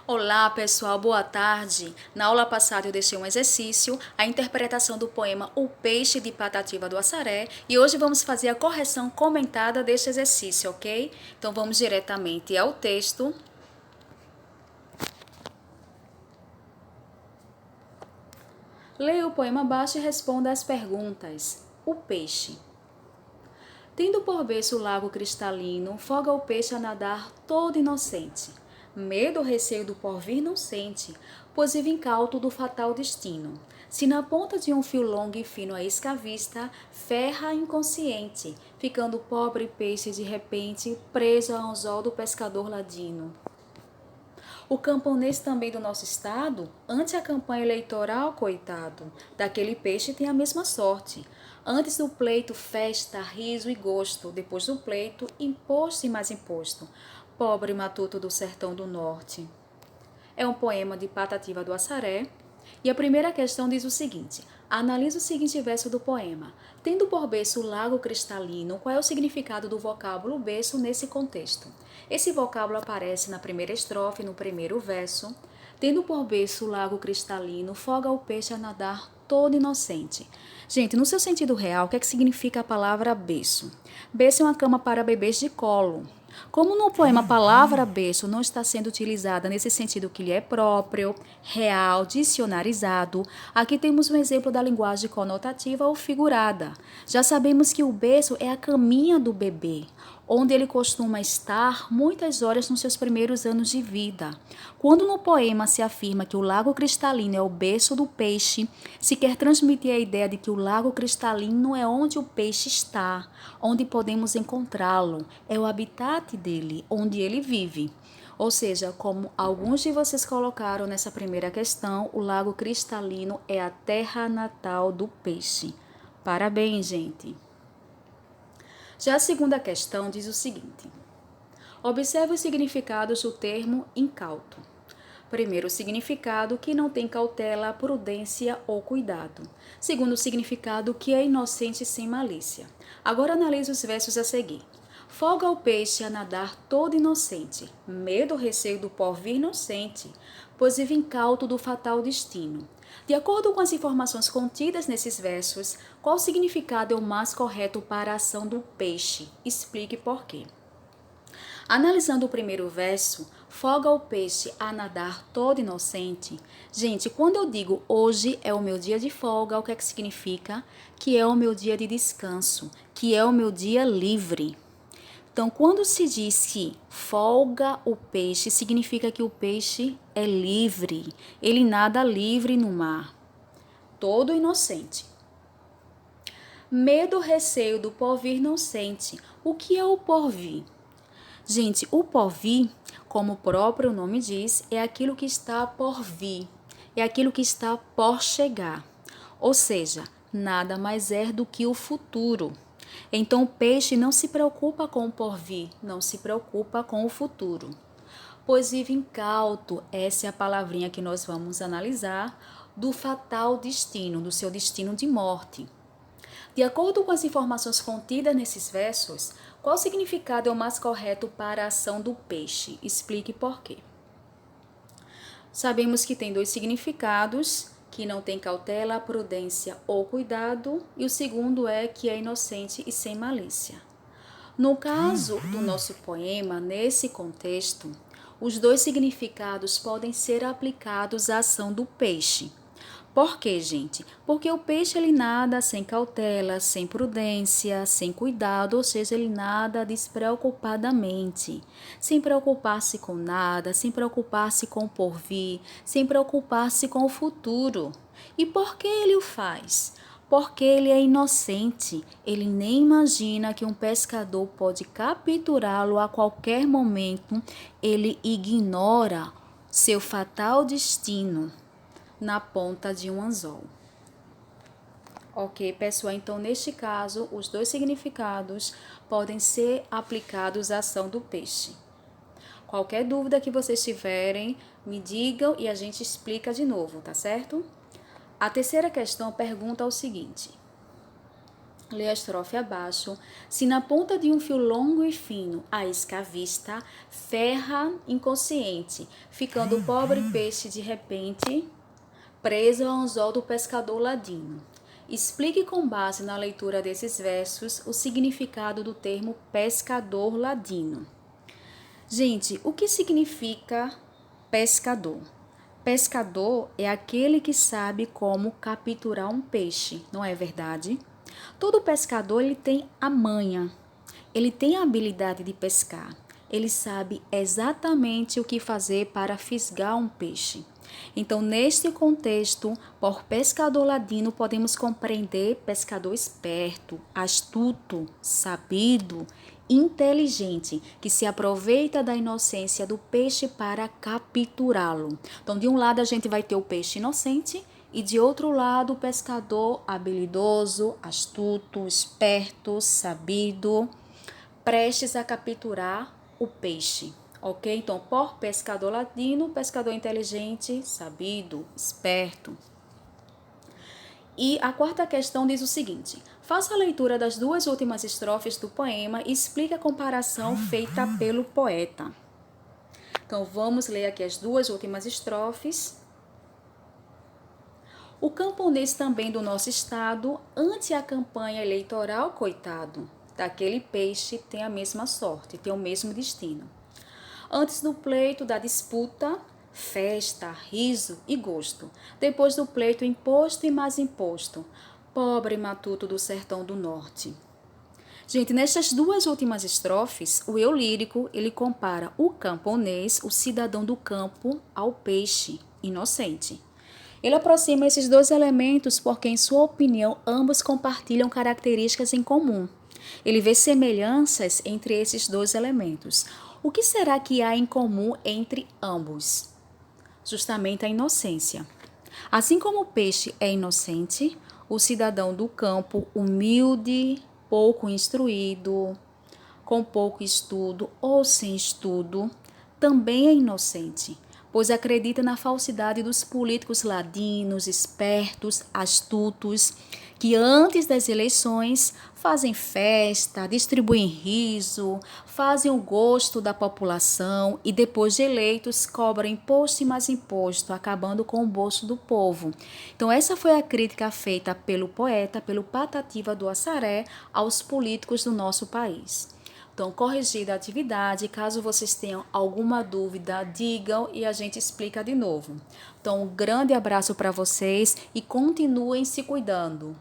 Olá, pessoal, boa tarde. Na aula passada eu deixei um exercício, a interpretação do poema O Peixe de Patativa do Assaré, e hoje vamos fazer a correção comentada deste exercício, ok? Então vamos diretamente ao texto. Leia o poema abaixo e responda às perguntas. O peixe. Tendo por berço o lago cristalino, foga o peixe a nadar todo inocente. Medo ou receio do porvir não sente, pois vive incauto do fatal destino. Se na ponta de um fio longo e fino a isca vista, ferra inconsciente, ficando o pobre peixe de repente preso ao anzol do pescador ladino. O camponês também do nosso estado, ante a campanha eleitoral, coitado, daquele peixe tem a mesma sorte. Antes do pleito, festa, riso e gosto. Depois do pleito, imposto e mais imposto. Pobre matuto do sertão do norte. É um poema de Patativa do Assaré. E a primeira questão diz o seguinte: analise o seguinte verso do poema. Tendo por berço o lago cristalino, qual é o significado do vocábulo berço nesse contexto? Esse vocábulo aparece na primeira estrofe, no primeiro verso. Tendo por berço o lago cristalino, foga o peixe a nadar todo inocente. Gente, no seu sentido real, o que é que significa a palavra berço? Berço é uma cama para bebês de colo. Como no poema a palavra berço não está sendo utilizada nesse sentido que lhe é próprio, real, dicionarizado, aqui temos um exemplo da linguagem conotativa ou figurada. Já sabemos que o berço é a caminha do bebê, onde ele costuma estar muitas horas nos seus primeiros anos de vida. Quando no poema se afirma que o lago cristalino é o berço do peixe, se quer transmitir a ideia de que o lago cristalino é onde o peixe está, onde podemos encontrá-lo, é o habitat dele, onde ele vive. Ou seja, como alguns de vocês colocaram nessa primeira questão, o lago cristalino é a terra natal do peixe. Parabéns, gente! Já a segunda questão diz o seguinte: observe os significados do termo incauto. Primeiro, o significado que não tem cautela, prudência ou cuidado. Segundo, o significado que é inocente sem malícia. Agora analise os versos a seguir. Folga o peixe a nadar todo inocente, medo ou receio do porvir não sente, pois vive incauto do fatal destino. De acordo com as informações contidas nesses versos, qual significado é o mais correto para a ação do peixe? Explique por quê. Analisando o primeiro verso, foga o peixe a nadar todo inocente. Gente, quando eu digo hoje é o meu dia de folga, o que é que significa? Que é o meu dia de descanso, que é o meu dia livre. Então, quando se diz que folga o peixe, significa que o peixe é livre, ele nada livre no mar, todo inocente. Medo, receio do porvir não sente. O que é o porvir? Gente, o porvir, como o próprio nome diz, é aquilo que está por vir, é aquilo que está por chegar. Ou seja, nada mais é do que o futuro. Então, o peixe não se preocupa com o porvir, não se preocupa com o futuro. Pois vive incauto, essa é a palavrinha que nós vamos analisar, do fatal destino, do seu destino de morte. De acordo com as informações contidas nesses versos, qual significado é o mais correto para a ação do peixe? Explique por quê. Sabemos que tem dois significados, que não tem cautela, prudência ou cuidado, e o segundo é que é inocente e sem malícia. No caso do nosso poema, nesse contexto, os dois significados podem ser aplicados à ação do peixe. Por quê, gente? Porque o peixe ele nada sem cautela, sem prudência, sem cuidado, ou seja, ele nada despreocupadamente, sem preocupar-se com nada, sem preocupar-se com o porvir, sem preocupar-se com o futuro. E por que ele o faz? Porque ele é inocente, ele nem imagina que um pescador pode capturá-lo a qualquer momento, ele ignora seu fatal destino na ponta de um anzol. Ok, pessoal? Então, neste caso, os dois significados podem ser aplicados à ação do peixe. Qualquer dúvida que vocês tiverem, me digam e a gente explica de novo, tá certo? A terceira questão pergunta o seguinte: Lê a estrofe abaixo. Se na ponta de um fio longo e fino a isca avista, ferra inconsciente, ficando o pobre peixe de repente preso ao anzol do pescador ladino. Explique com base na leitura desses versos o significado do termo pescador ladino. Gente, o que significa pescador? Pescador é aquele que sabe como capturar um peixe, não é verdade? Todo pescador ele tem a manha, ele tem a habilidade de pescar, ele sabe exatamente o que fazer para fisgar um peixe. Então, neste contexto, por pescador ladino, podemos compreender pescador esperto, astuto, sabido, inteligente, que se aproveita da inocência do peixe para capturá-lo. Então, de um lado a gente vai ter o peixe inocente e de outro lado o pescador habilidoso, astuto, esperto, sabido, prestes a capturar o peixe. Ok? Então, por pescador ladino, pescador inteligente, sabido, esperto. E a quarta questão diz o seguinte: faça a leitura das duas últimas estrofes do poema e explique a comparação feita pelo poeta. Então, vamos ler aqui as duas últimas estrofes. O camponês também do nosso estado, ante a campanha eleitoral, coitado, daquele peixe tem a mesma sorte, tem o mesmo destino. Antes do pleito, da disputa, festa, riso e gosto. Depois do pleito, imposto e mais imposto. Pobre matuto do sertão do norte. Gente, nestas duas últimas estrofes, o eu lírico, ele compara o camponês, o cidadão do campo, ao peixe inocente. Ele aproxima esses dois elementos porque, em sua opinião, ambos compartilham características em comum. Ele vê semelhanças entre esses dois elementos. O que será que há em comum entre ambos? Justamente a inocência. Assim como o peixe é inocente, o cidadão do campo, humilde, pouco instruído, com pouco estudo ou sem estudo, também é inocente, pois acredita na falsidade dos políticos ladinos, espertos, astutos, que antes das eleições fazem festa, distribuem riso, fazem o gosto da população e depois de eleitos cobram imposto e mais imposto, acabando com o bolso do povo. Então essa foi a crítica feita pelo poeta, pelo Patativa do Assaré, aos políticos do nosso país. Então, corrigida a atividade, caso vocês tenham alguma dúvida, digam e a gente explica de novo. Então, um grande abraço para vocês e continuem se cuidando.